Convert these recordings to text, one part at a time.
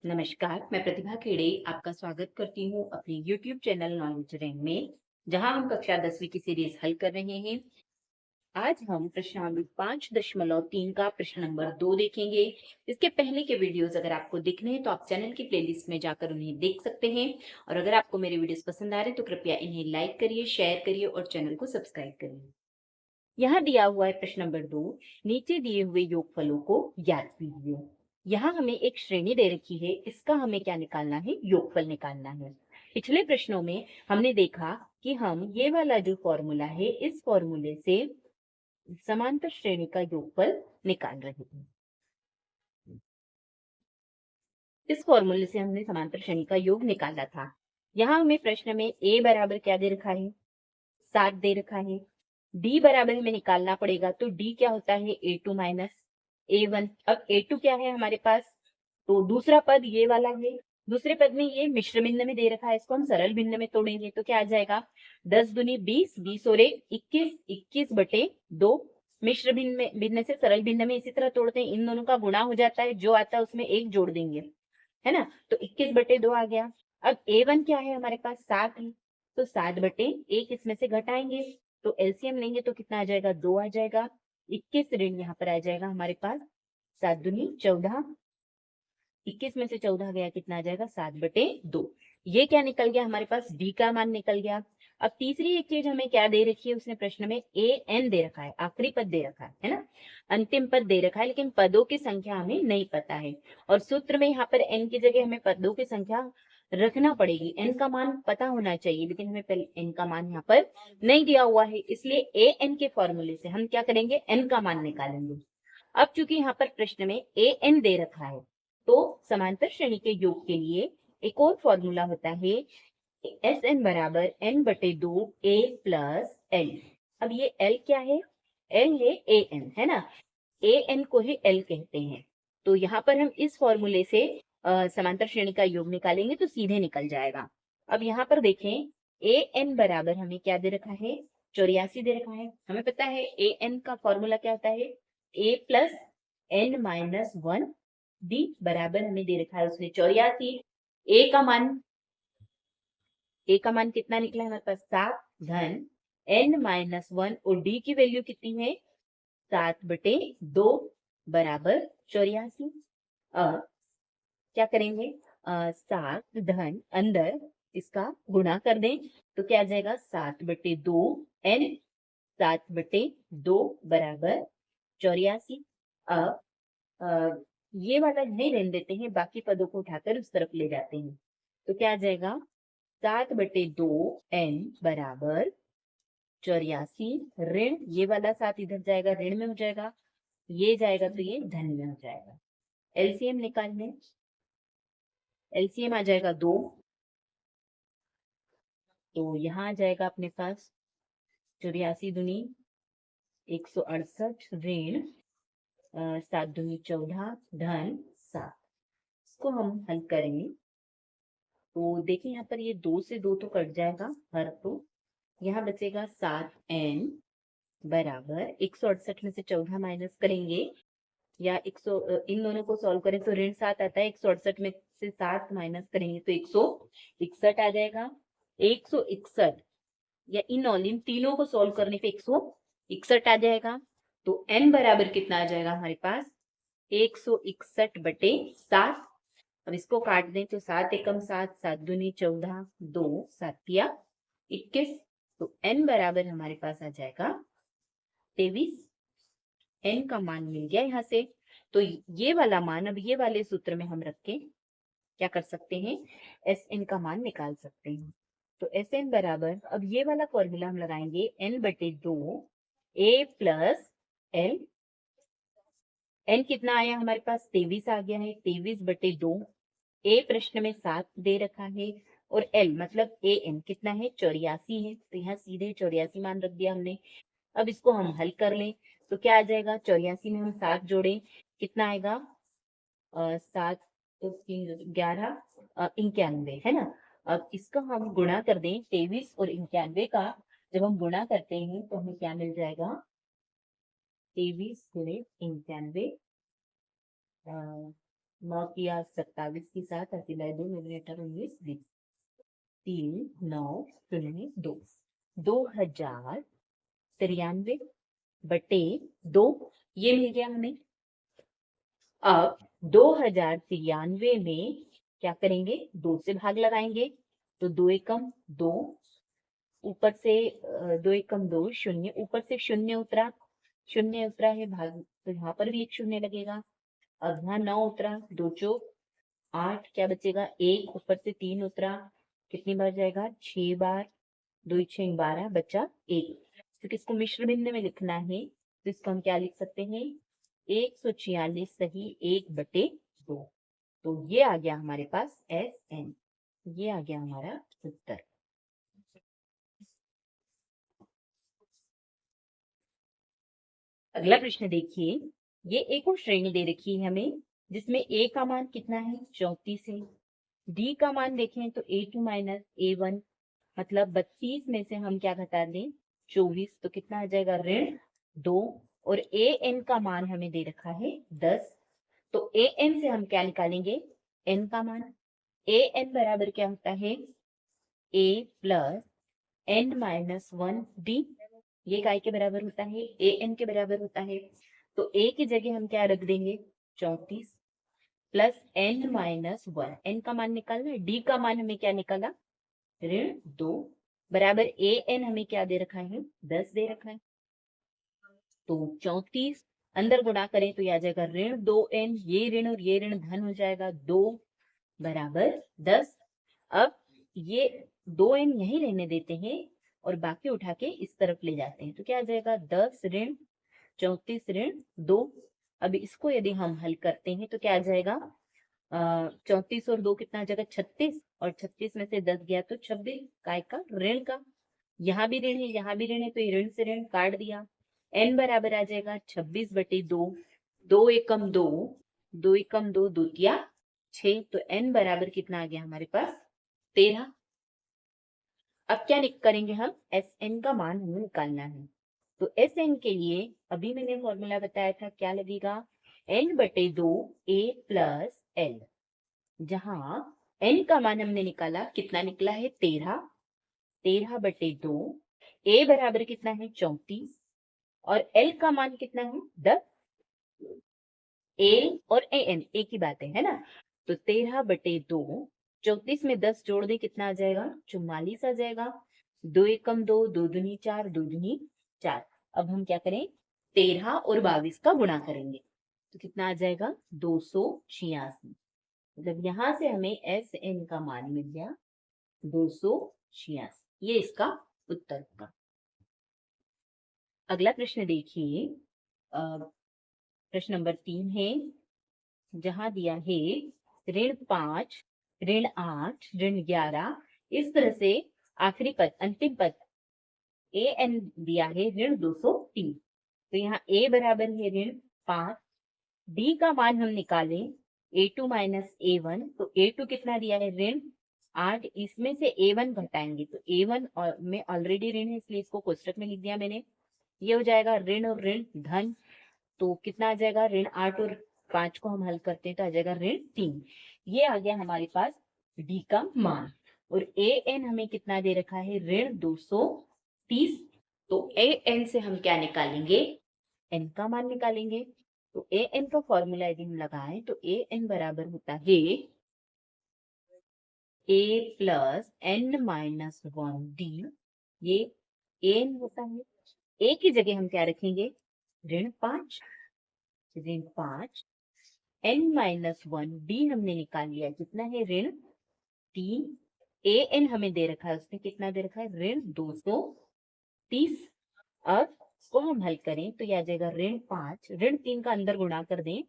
नमस्कार, मैं प्रतिभा खेड़े आपका स्वागत करती हूँ अपने YouTube चैनल नॉलेज रैंक में, जहाँ हम कक्षा 10वीं की सीरीज हल कर रहे हैं। आज हम प्रश्नावली 5.3 का प्रश्न नंबर 2 देखेंगे। इसके पहले के वीडियोस अगर आपको दिखने हैं तो आप चैनल की प्लेलिस्ट में जाकर उन्हें देख सकते हैं। और अगर आपको मेरे वीडियोस पसंद आ रहे हैं तो कृपया इन्हें लाइक करिए, शेयर करिए और चैनल को सब्सक्राइब करिए। यहाँ दिया हुआ है प्रश्न नंबर 2, नीचे दिए हुए योगफलों को याद कीजिए। यहाँ हमें एक श्रेणी दे रखी है, इसका हमें क्या निकालना है? योगफल निकालना है। पिछले प्रश्नों में हमने देखा कि हम ये वाला जो फॉर्मूला है, इस फॉर्मूले से समांतर श्रेणी का योगफल निकाल रहे हैं। इस फॉर्मूले से हमने समांतर श्रेणी का योग निकाला था। यहाँ हमें प्रश्न में a बराबर क्या दे रखा है? 7 दे रखा है। d बराबर हमें निकालना पड़ेगा, तो d क्या होता है? a2 minus a1। अब a2 क्या है हमारे पास? तो दूसरा पद ये वाला है। दूसरे पद में ये मिश्र भिन्न में दे रखा है, इसको हम सरल भिन्न में तोड़ेंगे तो क्या आ जाएगा? 10 दूनी 20, 20 और 1 21, 21/2। मिश्र भिन्न से सरल भिन्न में इसी तरह तोड़ते हैं, इन दोनों का गुणा हो जाता है, जो आता है उसमें एक जोड़ देंगे, है ना। तो 21/2 आ गया। अब a1 क्या है हमारे पास? 7 है, तो 7/1 इसमें से घटाएंगे, तो एलसीएम लेंगे तो कितना आ जाएगा? 2 आ जाएगा। 21 ऋण यहाँ पर आ जाएगा हमारे पास। 7 दूनी 14, 21 में से 14 गया, कितना आ जाएगा? 7/2। ये क्या निकल गया हमारे पास? डी का मान निकल गया। अब तीसरी एक चीज हमें क्या दे रखी है उसने प्रश्न में? ए एन दे रखा है, आखिरी पद दे रखा है ना, अंतिम पद दे रखा है, लेकिन पदों की संख्या हमें नहीं पता है। और सूत्र में यहाँ पर एन की जगह हमें पदों की संख्या रखना पड़ेगी। एन का मान पता होना चाहिए, लेकिन हमें पहले एन का मान यहाँ पर नहीं दिया हुआ है, इसलिए ए एन के फॉर्मूले से हम क्या करेंगे? एन का मान निकालेंगे। अब चूंकि यहाँ पर प्रश्न में ए एन दे रखा है, तो समांतर श्रेणी के योग के लिए एक और फॉर्मूला होता है, एस एन बराबर n/2 a प्लस एल। अब ये एल क्या है? एल है ए एन, है ना। ए एन को ही एल कहते हैं। तो यहाँ पर हम इस फॉर्मूले से समांतर श्रेणी का योग निकालेंगे तो सीधे निकल जाएगा। अब यहाँ पर देखें, ए एन बराबर हमें क्या दे रखा है? 84 दे रखा है। हमें पता है ए एन का फॉर्मूला क्या होता है? ए प्लस एन माइनस 1। डी बराबर हमें दे रखा है उसने 84। ए का मान, ए का मान कितना निकला है हमारे पास? 7 धन n-1, और डी की वैल्यू कितनी है? 7/2 बराबर 84। अब क्या करेंगे? 7 धन अंदर इसका गुणा कर दें तो क्या आ जाएगा? 7/2 n, 7/2 बराबर 84। अब ये वाला नहीं रहने देते हैं, बाकी पदों को उठाकर उस तरफ ले जाते हैं, तो क्या आ जाएगा? 7/2 n बराबर 84। ऋण ये वाला 7 इधर जाएगा, ऋण में हो जाएगा, ये जाएगा तो ये धन में हो जाएगा। एलसीएम निकालने, एलसीएम आ जाएगा 2, तो यहाँ आ जाएगा अपने पास 84 दूनी 168 ऋण 7 दूनी 14 धन 7। इसको हम हल करेंगे तो देखिए यहाँ पर ये 2 से 2 तो कट जाएगा हर, तो यहाँ बचेगा 7n बराबर 168 में से 14 माइनस करेंगे, या 100, इन दोनों को सॉल्व करें तो ऋण 7 आता है, 168 में से 7 माइनस करेंगे तो 161 आ जाएगा। 161, या इन तीनों को सॉल्व करने पे 161 आ जाएगा। तो n बराबर कितना आ जाएगा हमारे पास? 161/7। अब इसको काट दें तो 7 एकम 7, 7 दूनी 14, 2 7 तिया 21, तो n बराबर हमारे पास आ जाएगा 23। n का मान मिल गया यहाँ से। तो ये वाला मान अब ये वाले सूत्र में हम रख के क्या कर सकते हैं? एस एन का मान निकाल सकते हैं। तो एस एन बराबर, अब ये वाला फॉर्मूला हम लगाएंगे, n/2 a plus L. N कितना आया हमारे पास? 23 आ गया है। 23/2, ए प्रश्न में 7 दे रखा है, और एल मतलब ए एन कितना है? 84 है, तो यहाँ सीधे 84 मान रख दिया हमने। अब इसको हम हल कर लें तो क्या आ जाएगा? 84 में हम 7 जोड़े, कितना आएगा? 7 तो 3 11, 91, है ना। अब इसका हम गुणा कर दें, 23 और 91 का जब हम गुणा करते हैं तो हमें क्या मिल जाएगा? 23 गुणे 91, 9 की 27 की 7 80/2 न्यूमरेटर 19 20 3 9 0 2 2093 बटे 2 ये मिल गया हमें। अब 2093 में क्या करेंगे, 2 से भाग लगाएंगे तो 2 एकम 2, ऊपर से 2 एकम 2 शून्य, ऊपर से शून्य उतरा, शून्य उतरा है भाग, तो यहाँ पर भी एक शून्य लगेगा। अब यहाँ 9 उतरा, 2 चौक 8, क्या बचेगा 1, ऊपर से 3 उतरा, कितनी बार जाएगा 6 बार, 2 6 12 बचा 1। तो किसको मिश्र भिन्न में लिखना है तो इसको हम क्या लिख सकते हैं, 146 सही 1/2। तो ये आ गया हमारे पास SN, ये आ गया हमारा उत्तर। अगला प्रश्न देखिए, ये एक और श्रेणी दे रखी है हमें जिसमें A का मान कितना है 34 है, D का मान देखें तो A2 - A1 मतलब 32 में से हम क्या घटा दें 24, तो कितना आ जाएगा ऋण 2, और AN का मान हमें दे रखा है 10, तो AN से हम क्या निकालेंगे N का मान। AN बराबर क्या होता है A प्लस N - 1 D, ये काय के बराबर होता है AN के बराबर होता है, तो A की जगह हम क्या रख देंगे 34 प्लस N - 1, N का मान निकालना है, D का मान हमें क्या निकाला ऋण 2 बराबर AN हमें क्या दे रखा है 10 दे रखा है, तो 34 अंदर गुणा करें तो यह आ जाएगा ऋण 2N, ये ऋण और ये ऋण धन हो जाएगा 2 बराबर 10। अब ये 2N यहीं रहने देते हैं और बाकी उठा के इस तरफ ले जाते हैं, तो क्या आ जाएगा 10 ऋण 34 ऋण 2। अब इसको यदि हम हल करते हैं तो क्या आ जाएगा 34 और 2 कितना आ जाएगा 36, और 36 में से 10 गया तो 26, काय का ऋण का, यहाँ भी ऋण है यहाँ भी ऋण है, तो ये ऋण से ऋण काट दिया। N बराबर आ जाएगा 26/2, 2 एकम 2, 2 एकम 2 दूतिया 6, तो N बराबर कितना आ गया हमारे पास 13। अब क्या करेंगे हम SN का मान हमें निकालना है, तो SN के लिए अभी मैंने फॉर्मूला बताया था क्या लगेगा N/2 A प्लस L, जहां N का मान हमने निकाला कितना निकला है 13, 13/2, A बराबर कितना है 34 और L का मान कितना है 10, A और AN एक ही बात है ना, तो 13/2, 34 में 10 जोड़ दे कितना आ जाएगा 44 आ जाएगा, 2 एकम 2, 2 दूनी 4, 2 दूनी 4। अब हम क्या करें 13 और 22 का गुणा करेंगे तो कितना आ जाएगा 286, मतलब यहां से हमें SN का मान मिल गया 286, ये इसका उत्तर होगा। अगला प्रश्न देखिए, प्रश्न नंबर 3 है, जहां दिया है ऋण 5 ऋण 8 ऋण 11, इस तरह से आखिरी पद अंतिम पद AN दिया है ऋण 230, तो यहाँ A बराबर है ऋण 5, D का मान हम निकालें A2 - A1, तो A2 कितना दिया है ऋण 8, इसमें से A1 घटाएंगे तो A1 में ऑलरेडी ऋण है इसलिए इसको कोष्टक में लिख दिया मैंने, ये हो जाएगा ऋण और ऋण धन, तो कितना आ जाएगा ऋण 8 और 5 को हम हल करते हैं तो आ जाएगा ऋण 3, ये आ गया हमारे पास D का मान। और AN हमें कितना दे रखा है ऋण 230, तो AN से हम क्या निकालेंगे N का मान निकालेंगे, तो AN का फॉर्मूला यदि हम लगाएं तो AN बराबर होता है A प्लस N - 1D, ये AN होता है, A की जगह हम क्या रखेंगे ऋण 5, N - 1D हमने निकाल लिया कितना है ऋण 3, AN हमें दे रखा है उसने कितना दे रखा है ऋण 230। अब इसको हम हल करें तो यह आ जाएगा ऋण 5, ऋण 3 का अंदर गुणा कर दें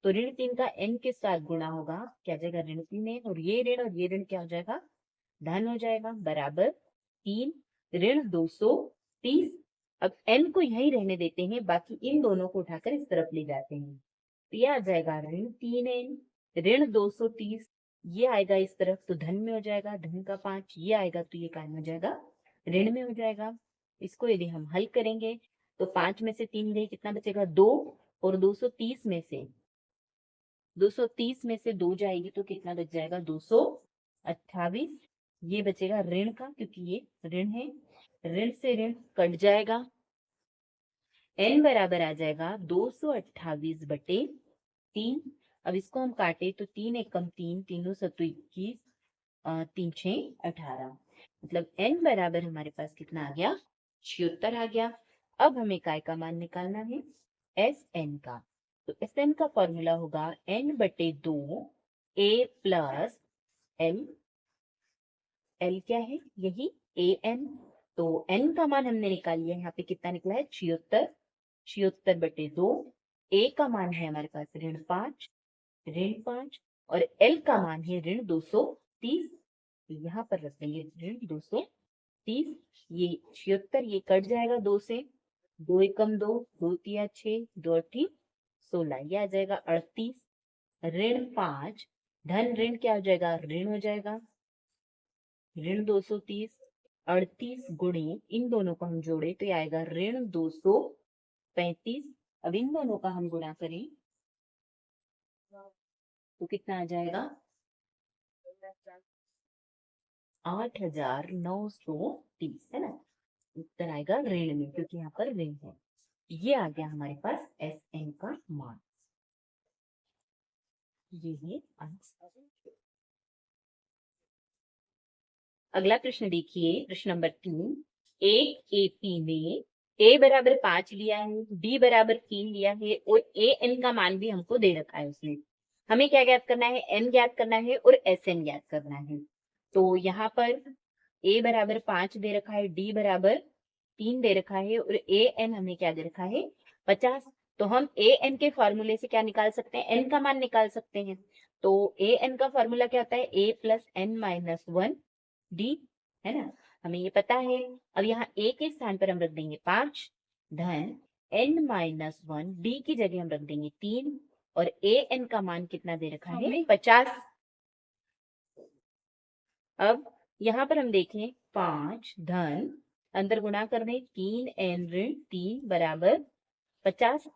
तो ऋण 3 का N के साथ गुणा होगा, क्या जाएगा ऋण 3 और ये ऋण क्या हो जाएगा धन हो जाएगा, बराबर 3 ऋण 230। अब N को यहीं रहने देते हैं, बाकी इन दोनों को उठाकर इस तरफ ले जाते हैं, तो यह आ जाएगा ऋण 3N ऋण 230, ये आएगा इस तरफ तो धन में हो जाएगा, धन का 5, ये आएगा तो ये काय में हो जाएगा ऋण में हो जाएगा। इसको यदि हम हल करेंगे तो 5 में से 3 गए कितना बचेगा 2, और 230 में से 230 में से 2 जाएगी तो कितना बच जाएगा? 228। ये बचेगा ऋण का, क्योंकि ये ऋण है, ऋण से ऋण कट जाएगा। n बराबर आ जाएगा 228/3। अब इसको हम काटे तो 3 एकम 3, तीनों सत्तू 21, 3 6 18, मतलब n बराबर हमारे पास कितना आ गया? 76 आ गया। अब हमें काय का मान निकालना है? Sn का। तो Sn का फॉर्मूला होगा n/2 a plus l। l क्या है? यही an। तो n का मान हमने निकाल लिया, यहाँ पे कितना निकला है? 76। 76/2। a का मान है हमारे पास ऋण 5 और l का मान है ऋण 230। तो यहाँ पर रख देंगे ऋण 230। ये 76, ये कट जाएगा 2 से, 2 एकम 2, 2 तिया 6, 2 अठी 16, ये आ जाएगा 38। ऋण 5 धन ऋण क्या हो जाएगा? ऋण हो जाएगा, ऋण 230। 38 गुणे इन दोनों को हम जोड़े तो ये आएगा ऋण 235। अब इन दोनों का हम गुणा करें तो कितना आ जाएगा? 8930, है ना? उत्तर आएगा ऋण में, क्योंकि यहाँ पर ऋण है। ये आ गया हमारे पास Sn का मान। ये है आंसर। अगला प्रश्न देखिए, प्रश्न नंबर 3। एक एपी ने a बराबर 5 लिया है, b बराबर 3 लिया है और an का मान भी हमको दे रखा है उसने। हमें क्या ज्ञात करना है? n ज्ञात करना है और Sn ज्ञात करना है। तो यहाँ पर a बराबर 5 दे रखा है, d बराबर 3 दे रखा है और an हमें क्या दे रखा है? 50। तो हम an के फॉर्मूले से क्या निकाल सकते हैं? n का मान निकाल सकते हैं। तो an का फॉर्मूला क्या होता है? a plus n minus 1 d, है ना? हमें ये पता है। अब यहाँ a के स्थान पर हम रख देंगे 5 धन n माइनस 1, d की जगह हम रख देंगे 3 और an का मान कितना दे रखा है? 50। अब यहाँ पर हम देखें 5 धन अंदर गुणा कर दें 3n ऋण 3 बराबर 50।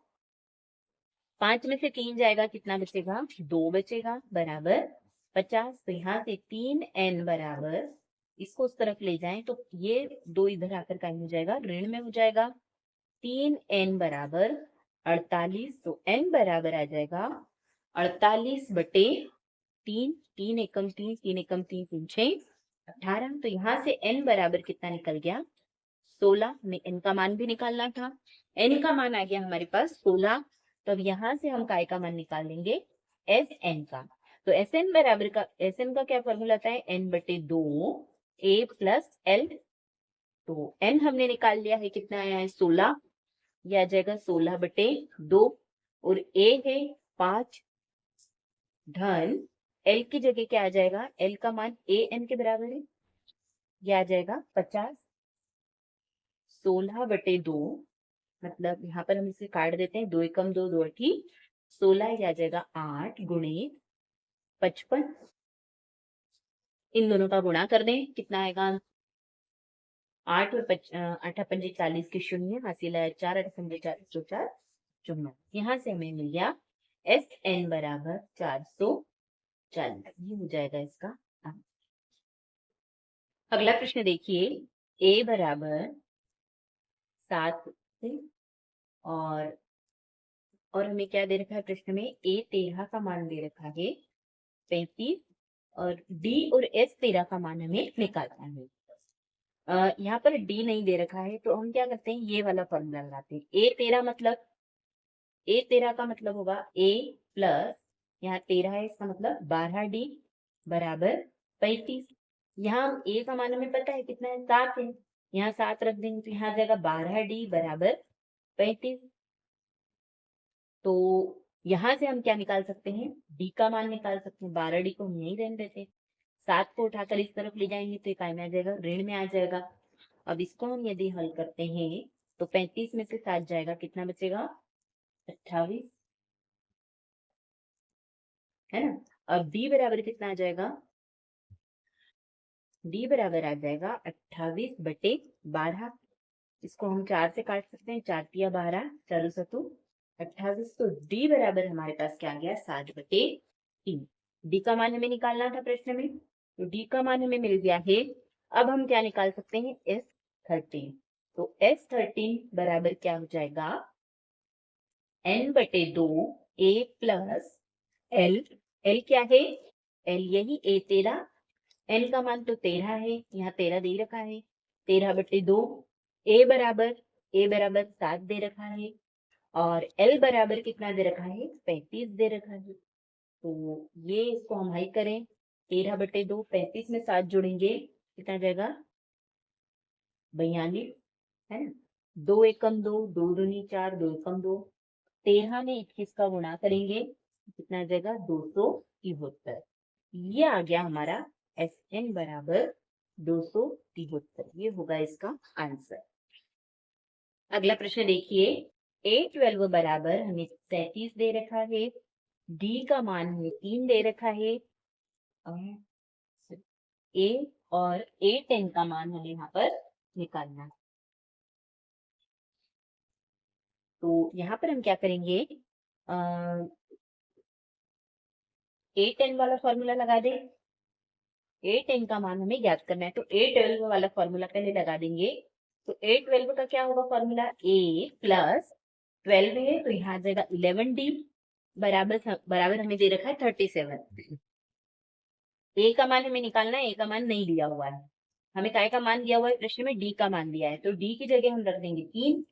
5 में से 3 जाएगा, कितना बचेगा? 2 बचेगा, बराबर 50। तो यहाँ से 3n बराबर, इसको उस तरफ ले जाएं तो ये 2 इधर आकर का हो जाएगा, ऋण में हो जाएगा। 3n बराबर 48। तो n बराबर आ जाएगा 48/3। 3 एकम 3, 3 एकम 3, 3 6 18। तो यहाँ से n बराबर कितना निकल गया? 16। हमें n का मान भी निकालना था। n का मान आ गया हमारे पास 16। तो अब यहाँ से हम काय का मान निकाल लेंगे? Sn का। तो Sn बराबर का, Sn का क्या फॉर्मूला आता है? n/2 a plus l। तो n हमने निकाल लिया है, कितना आया है? 16। यह आ जाएगा 16/2 और a है 5 धन l की जगह क्या आ जाएगा? l का मान an के बराबर है, यह आ जाएगा 50। 16/2 मतलब यहाँ पर हम इसे काट देते हैं, 2 एकम 2, 2 अठी 16, यह आ जाएगा 8 गुणे 55। इन दोनों का गुणा कर दें, कितना आएगा? 8 और 8 पंजे 40 के शून्य, हासिल है 4, 8 पंजे 40, 4 चुम्मा। यहाँ से हमें मिल गया Sn बराबर 440। ये हो जाएगा इसका आंसर। अगला प्रश्न देखिए, a बराबर 7 और हमें क्या दे रखा है प्रश्न में? a 13 का मान दे रखा है 35 और d और s 13 का मान हमें निकालना है। यहाँ पर d नहीं दे रखा है तो हम क्या करते हैं? ये वाला फॉर्मूला लगाते हैं। a 13 मतलब, a 13 का मतलब होगा a प्लस, यहाँ 13 है, इसका मतलब 12d बराबर 35। यहाँ a का मान हमें पता है कितना है? 7 है। यहाँ 7 रख देंगे तो यहाँ आ जाएगा 12d बराबर 35। तो यहाँ से हम क्या निकाल सकते हैं? d का मान निकाल सकते हैं। 12d को हम यहीं रहने देते, 7 को उठाकर इस तरफ ले जाएंगे तो काय में आ जाएगा? ऋण में आ जाएगा। अब इसको हम यदि हल करते हैं तो 35 में से 7 जाएगा, कितना बचेगा? 28, है ना? अब d बराबर कितना आ जाएगा? d बराबर आ जाएगा 28/12। इसको हम 4 से काट सकते हैं, 4 तिया 12, 4 सतु 28, तो डी बराबर हमारे पास क्या आ गया 7/3। डी का मान हमें निकालना था प्रश्न में, तो डी का मान हमें मिल गया है। अब हम क्या निकाल सकते हैं, S13। तो S13 बराबर क्या हो जाएगा, n/2 a plus l। l क्या है, l यही a 13, n का मान तो 13 है, यहाँ 13 दे रखा है, 13/2। a बराबर 7 दे रखा है, और l बराबर कितना दे रखा है, 35 दे रखा है। तो ये इसको हम हल करें, 13/2, 35 में 7 जोड़ेंगे कितना जाएगा, 42, है ना। 2 एकम 2, 2 दूनी 4, 2 एकम 2, 13 में 21 का गुणा करेंगे कितना जाएगा, 273। ये आ गया हमारा SN बराबर 273, ये होगा इसका आंसर। अगला प्रश्न देखिए, A12 बराबर हमें 33 दे रखा है, D का मान हमें 3 दे रखा है, A और A10 का मान हमें यहाँ पर निकालना है। तो यहाँ पर हम क्या करेंगे, A10 वाला फॉर्मूला लगा दें। A10 का मान हमें ज्ञात करना है, तो A12 वाला फॉर्मूला पहले लगा देंगे। तो A12 का क्या होगा फॉर्मूला, A प्लस 12 है तो यहाँ आ जाएगा 11D बराबर हमें दे रखा है 37। A का मान हमें निकालना है, A का मान नहीं दिया हुआ है, हमें काय का मान दिया हुआ है प्रश्न में, D का मान दिया है, तो D की जगह हम रख देंगे 3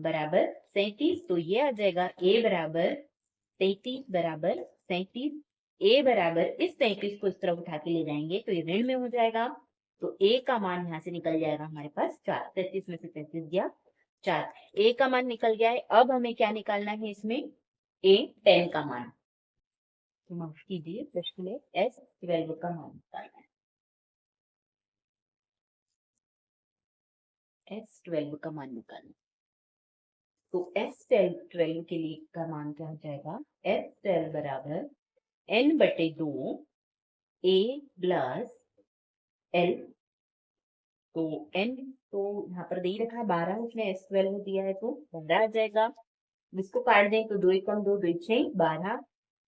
बराबर 37। तो ये आ जाएगा A बराबर 33 बराबर 37। A बराबर इस 33 को इस तरफ उठा के ले जाएंगे तो ये ऋण में हो जाएगा, तो A का मान यहाँ से निकल जाएगा हमारे पास 4, 33 में से 33 गया 4, A का मान निकल गया है। अब हमें क्या निकालना है इसमें, A10 का मान। तो माफ कीजिए, प्रश्न में S12 का मान निकालना है, S12 का मान निकालना। तो S12 के लिए का मान क्या हो जाएगा, S12 बराबर n/2 a प्लस l। तो n तो यहाँ पर दे ही रखा है 12, उसने S12 दिया है तो 15 आ जाएगा। इसको काट दें तो 2 एकम 2, 2 6 12,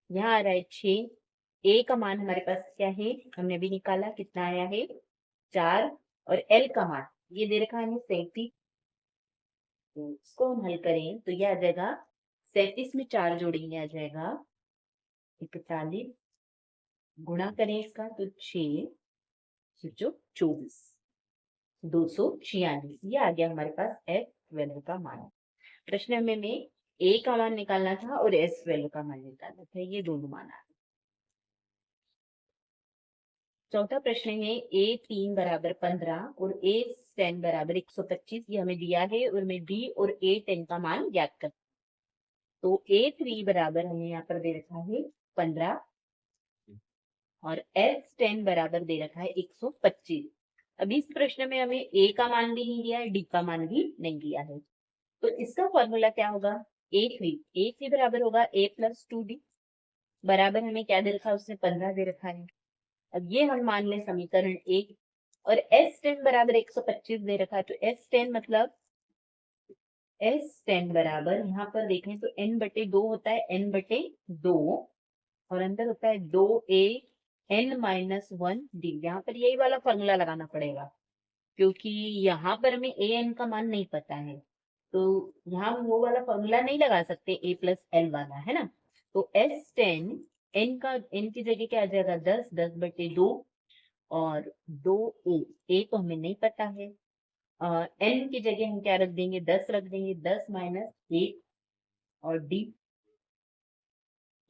यहाँ आ रहा है 6। a का मान हमारे पास क्या है, हमने अभी निकाला, कितना आया है 4, और l का मान ये दे रखा है हमें 37। तो इसको हम हल करें तो ये आ जाएगा 37 में 4 जोड़ेंगे आ जाएगा 41, गुणा करें इसका तो 6 24, 246, ये आ गया हमारे पास S12 का मान। प्रश्न में A का मान निकालना था और S12 का मान निकालना था, ये दोनों मान आ गए। चौथा प्रश्न है, A3 बराबर 15 और A10 बराबर 125, ये हमें दिया है और हमें D और A10 का मान ज्ञात करना। तो A3 बराबर हमें यहाँ पर दे रखा है 15 और S10 बराबर दे रखा है 125। अब इस प्रश्न में हमें A का मान भी नहीं दिया है, D का मान भी नहीं दिया है, तो इसका फॉर्मूला क्या होगा, A3 बराबर होगा A प्लस 2D बराबर हमें क्या दे रखा है, उसने 15 दे रखा है। अब ये हम मान लें समीकरण 1, और S10 बराबर 125 दे रखा है, तो S10 मतलब S10 बराबर यहाँ पर देखें तो n/2 होता है, n/2 और अंदर होता है 2a n-1d। यहाँ पर यही वाला फॉर्मूला लगाना पड़ेगा क्योंकि यहाँ पर हमें a n का मान नहीं पता है, तो यहाँ हम वो वाला फॉर्मूला नहीं लगा सकते a प्लस l वाला, है ना। तो S10 n की जगह क्या आ जाएगा 10, 10/2 और 2a तो हमें नहीं पता है, n की जगह हम क्या रख देंगे 10 रख देंगे, 10 माइनस 8 और d।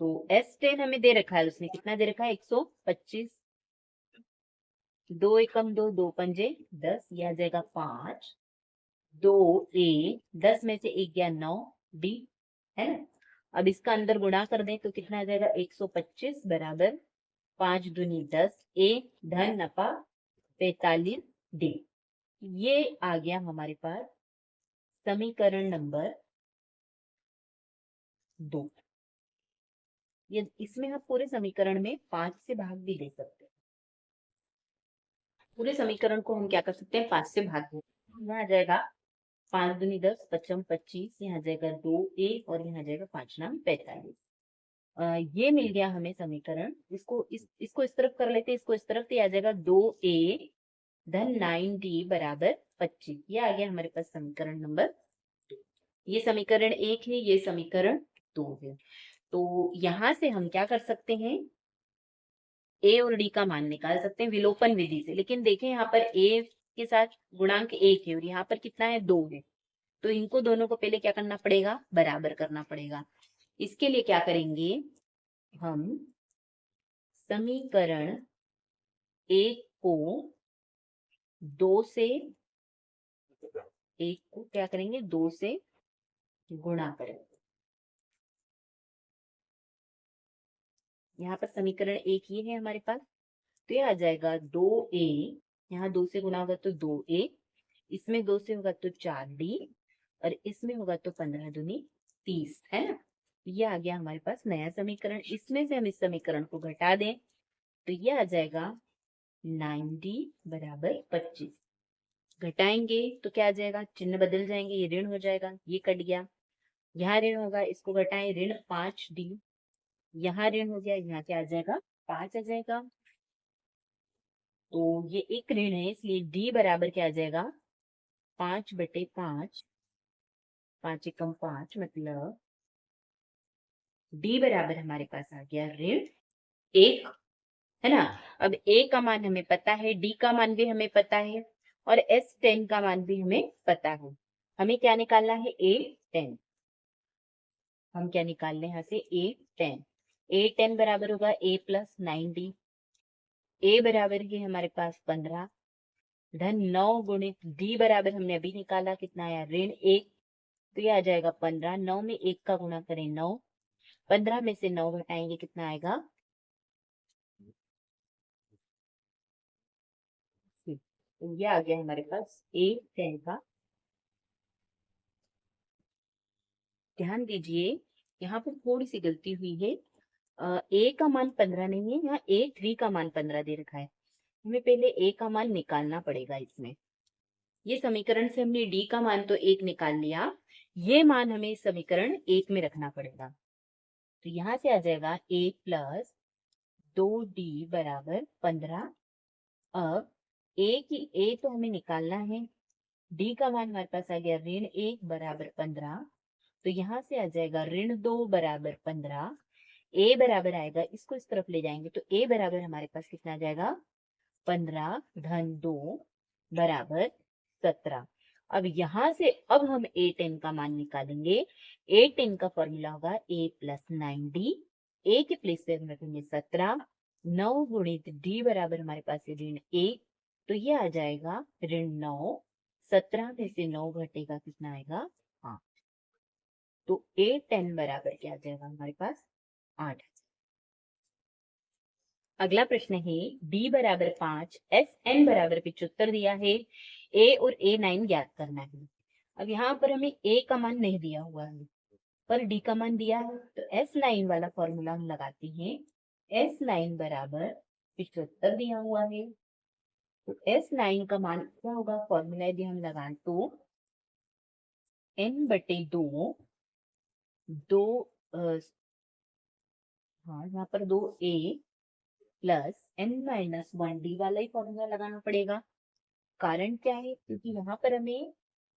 तो S10 हमें दे रखा है, उसने कितना दे रखा है 125, 2 एकम 2, 2 पंजे 10, ये आ जाएगा 5, 2a 10 में से 1 गया 9 d, है ना। अब इसका अंदर गुणा कर दें तो कितना आ जाएगा 125 बराबर 5 दूनी 10, a धन नफा 45 d। ये आ गया हमारे पास समीकरण नंबर 2। ये इसमें हम पूरे समीकरण में 5 से भाग भी दे सकते हैं, पूरे समीकरण को हम क्या कर सकते हैं 5 से भाग दे, यहाँ आ जाएगा 5 दूनी 10, 55 25, यहाँ जाएगा 2a और यहाँ जाएगा 5 नाम 45। ये मिल गया हमें समीकरण। इसको इस तरफ कर लेते हैं, इसको इस तरफ, तो आ जाएगा 2a धन 9d बराबर 25। ये आ गया हमारे पास समीकरण नंबर। ये समीकरण 1 है, ये समीकरण 2 है। तो यहां से हम क्या कर सकते हैं, ए और डी का मान निकाल सकते हैं विलोपन विधि से। लेकिन देखें यहाँ पर ए के साथ गुणांक 1 है और यहाँ पर कितना है, 2 है। तो इनको दोनों को पहले क्या करना पड़ेगा, बराबर करना पड़ेगा। इसके लिए क्या करेंगे, हम समीकरण 1 को 2 से, 1 को क्या करेंगे, 2 से गुणा करेंगे। यहाँ पर समीकरण 1 ये है हमारे पास, तो ये आ जाएगा 2a, यहाँ 2 से गुणा होगा तो 2a, इसमें 2 से होगा तो 4d और इसमें होगा तो 15 दूनी 30, है ना। ये आ गया हमारे पास नया समीकरण। इसमें से हम इस समीकरण को घटा दें तो ये आ जाएगा 9d बराबर 25। घटाएंगे तो क्या आ जाएगा, चिन्ह बदल जाएंगे, ये ऋण हो जाएगा, ये कट गया, यहाँ ऋण होगा, इसको घटाएं, ऋण 5d, यहाँ ऋण हो गया, यहाँ क्या आ जाएगा, 5 आ जाएगा। तो ये एक ऋण है, इसलिए d बराबर क्या आ जाएगा, 5/5, 5 एकम 5, मतलब d बराबर हमारे पास आ गया ऋण 1, है ना। अब a का मान हमें पता है, d का मान भी हमें पता है और S10 का मान भी हमें पता है। हमें क्या निकालना है, A10। हम क्या निकाल रहे हैं यहाँ से, A10। A10 बराबर होगा a प्लस 9d। a बराबर है हमारे पास 15 धन 9 गुणित d बराबर हमने अभी निकाला, कितना आया, ऋण 1। तो ये आ जाएगा 15, 9 में 1 का गुणा करें 9, 15 में से 9 घटाएंगे, कितना आएगा, तो ये आ गया हमारे पास A10 का। ध्यान दीजिए यहाँ पर थोड़ी सी गलती हुई है, a का मान 15 नहीं है, यहाँ A3 का मान 15 दे रखा है। हमें पहले a का मान निकालना पड़ेगा इसमें। ये समीकरण से हमने d का मान तो 1 निकाल लिया, ये मान हमें समीकरण 1 में रखना पड़ेगा। तो यहाँ से आ जाएगा a प्लस 2d बराबर 15। अब a तो हमें निकालना है, d का मान हमारे पास आ गया ऋण 1 बराबर 15। तो यहाँ से आ जाएगा ऋण 2 बराबर 15। a बराबर आएगा, इसको इस तरफ ले जाएंगे तो a बराबर हमारे पास कितना आ जाएगा, 15 धन 2 बराबर 17। अब यहाँ से अब हम A10 का मान निकालेंगे। A10 का फॉर्मूला होगा a प्लस 9d। a के प्लेस पे हम रखेंगे 17, 9 गुणित d बराबर हमारे पास है ऋण 1। तो ये आ जाएगा ऋण 9, 17 में से 9 घटेगा, कितना आएगा, 8। तो A10 बराबर क्या आ जाएगा हमारे पास, 8। अगला प्रश्न है, d बराबर 5, Sn बराबर 75 दिया है, a और A9 ज्ञात करना है। अब यहाँ पर हमें a का मान नहीं दिया हुआ है पर d का मान दिया है, तो S9 वाला फॉर्मूला हम लगाते हैं। S9 बराबर 75 दिया हुआ है, तो S9 का मान क्या होगा, फॉर्मूला यदि हम लगाएं तो n/2, दो हाँ यहाँ पर 2a प्लस n-1d वाला ही फॉर्मूला लगाना पड़ेगा। कारण क्या है, क्योंकि यहाँ पर हमें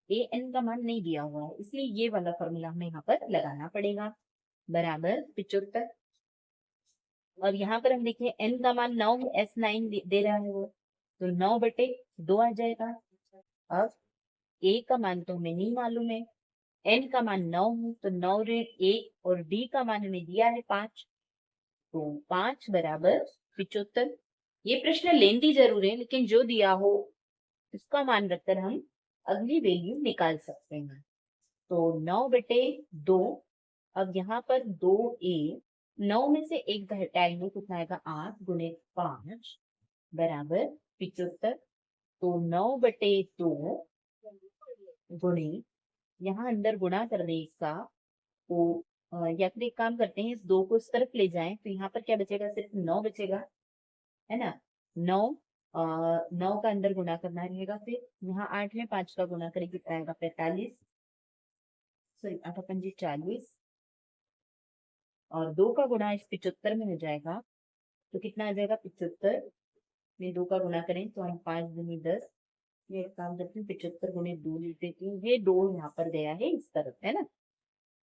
an का मान नहीं दिया हुआ है, इसलिए ये वाला फॉर्मूला हमें यहाँ पर लगाना पड़ेगा, बराबर 75। और यहाँ पर हम देखें n का मान 9 है, S9 दे रहा है वो, तो 9/2 आ जाएगा। अब a का मान तो हमें नहीं मालूम है, n का मान 9 है, तो 9 ऋण 1 और d का मान हमें दिया है 5, तो 5 बराबर 75। ये प्रश्न लेंथी जरूर है, लेकिन जो दिया हो इसका मान रखकर हम अगली वैल्यू निकाल सकते हैं। तो 9/2, अब यहाँ पर 2a, 9 में से 1 घटाएंगे, कितना आएगा, 8 गुणित 5 बराबर 75। तो 9/2 गुणित, यहाँ अंदर गुणा कर दे इसका, तो या फिर एक काम करते हैं, इस 2 को इस तरफ ले जाएं तो यहाँ पर क्या बचेगा, सिर्फ 9 बचेगा, है ना। 9 9 का अंदर गुणा करना रहेगा, फिर यहाँ 8 में 5 का गुणा करें कितना आएगा 45, सॉरी 8 पंजे 40, और 2 का गुणा इस 75 में हो जाएगा, तो कितना आ जाएगा 75 में 2 का गुणा करें तो हम 5 दूनी 10, ये एक काम करते हैं 75 गुणे 2 लिख देती हूँ, ये 2 यहाँ पर गया है इस तरफ, है ना।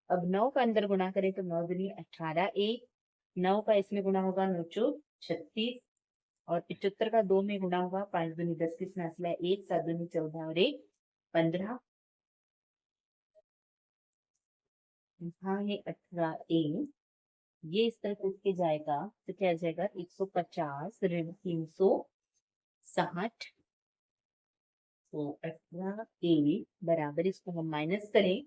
अब 9 का अंदर गुणा करें तो 9 दूनी 18, एक 9 का इसमें गुणा होगा 9 चौक 36, और 75 का 2 में गुणा होगा 5 दूनी 10, किसमें असला है 1, 7 दूनी 14 और 1 15, हाँ ये 18 ए, ये इस तरफ उठ के जाएगा तो क्या आ जाएगा 150 ऋण 360, तो 18 ए बराबर, इसको हम माइनस करें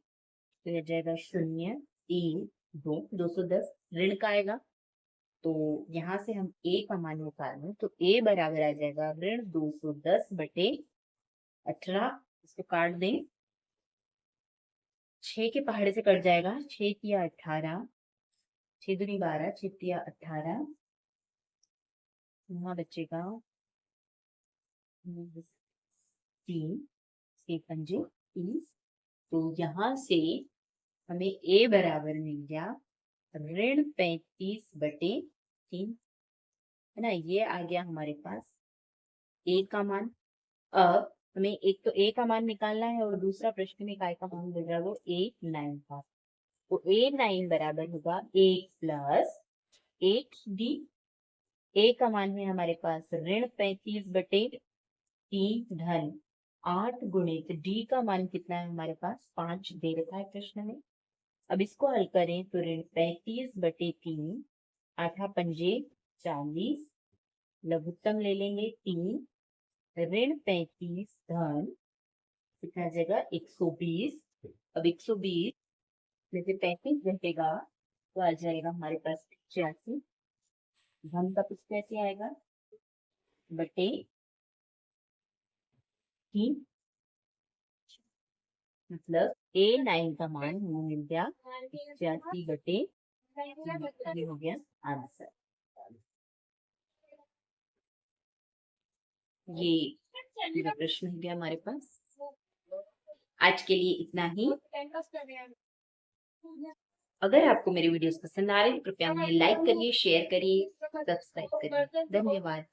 तो यह जाएगा 0 1 2, 210 ऋण का आएगा, तो यहाँ से हम ए का मान निकालें तो ए बराबर आ जाएगा ऋण 210 बटे 18, इसको काट दें, 6 के पहाड़े से कट जाएगा, 6 तिया 18, 6 दूनी 12, 6 तिया 18, यहाँ बचेगा 3, 6 पंजे 30, तो यहाँ से हमें ए बराबर मिल गया ऋण 35 बटे 3, है ना, ये आ गया हमारे पास ए का मान। अब हमें एक तो ए का मान निकालना है और दूसरा प्रश्न में काय का मान मिल रहा है वो 8 9 का, तो 8 9 बराबर होगा 1 प्लस 8 डी, ए का मान है हमारे पास ऋण 35 बटे 3 धन 8 गुणित डी का मान कितना है हमारे पास 5 दे रखा है प्रश्न में। अब इसको हल करें तो ऋण 35 बटे 3, 8 पंजे 40, लघुत्तम ले लेंगे 3, ऋण 35 धन कितना आ जाएगा 120, अब 120 में से 35 घटेगा तो आ जाएगा हमारे पास 85, धन का कुछ कैसे आएगा बटे 3, मतलब A9 का मान हमें मिल गया 85 बटे 3, ये हो गया आंसर। ये पूरा प्रश्न हो गया हमारे पास। आज के लिए इतना ही। अगर आपको मेरे वीडियोस पसंद आ रहे हैं तो कृपया उन्हें लाइक करिए, शेयर करिए, सब्सक्राइब करिए। धन्यवाद।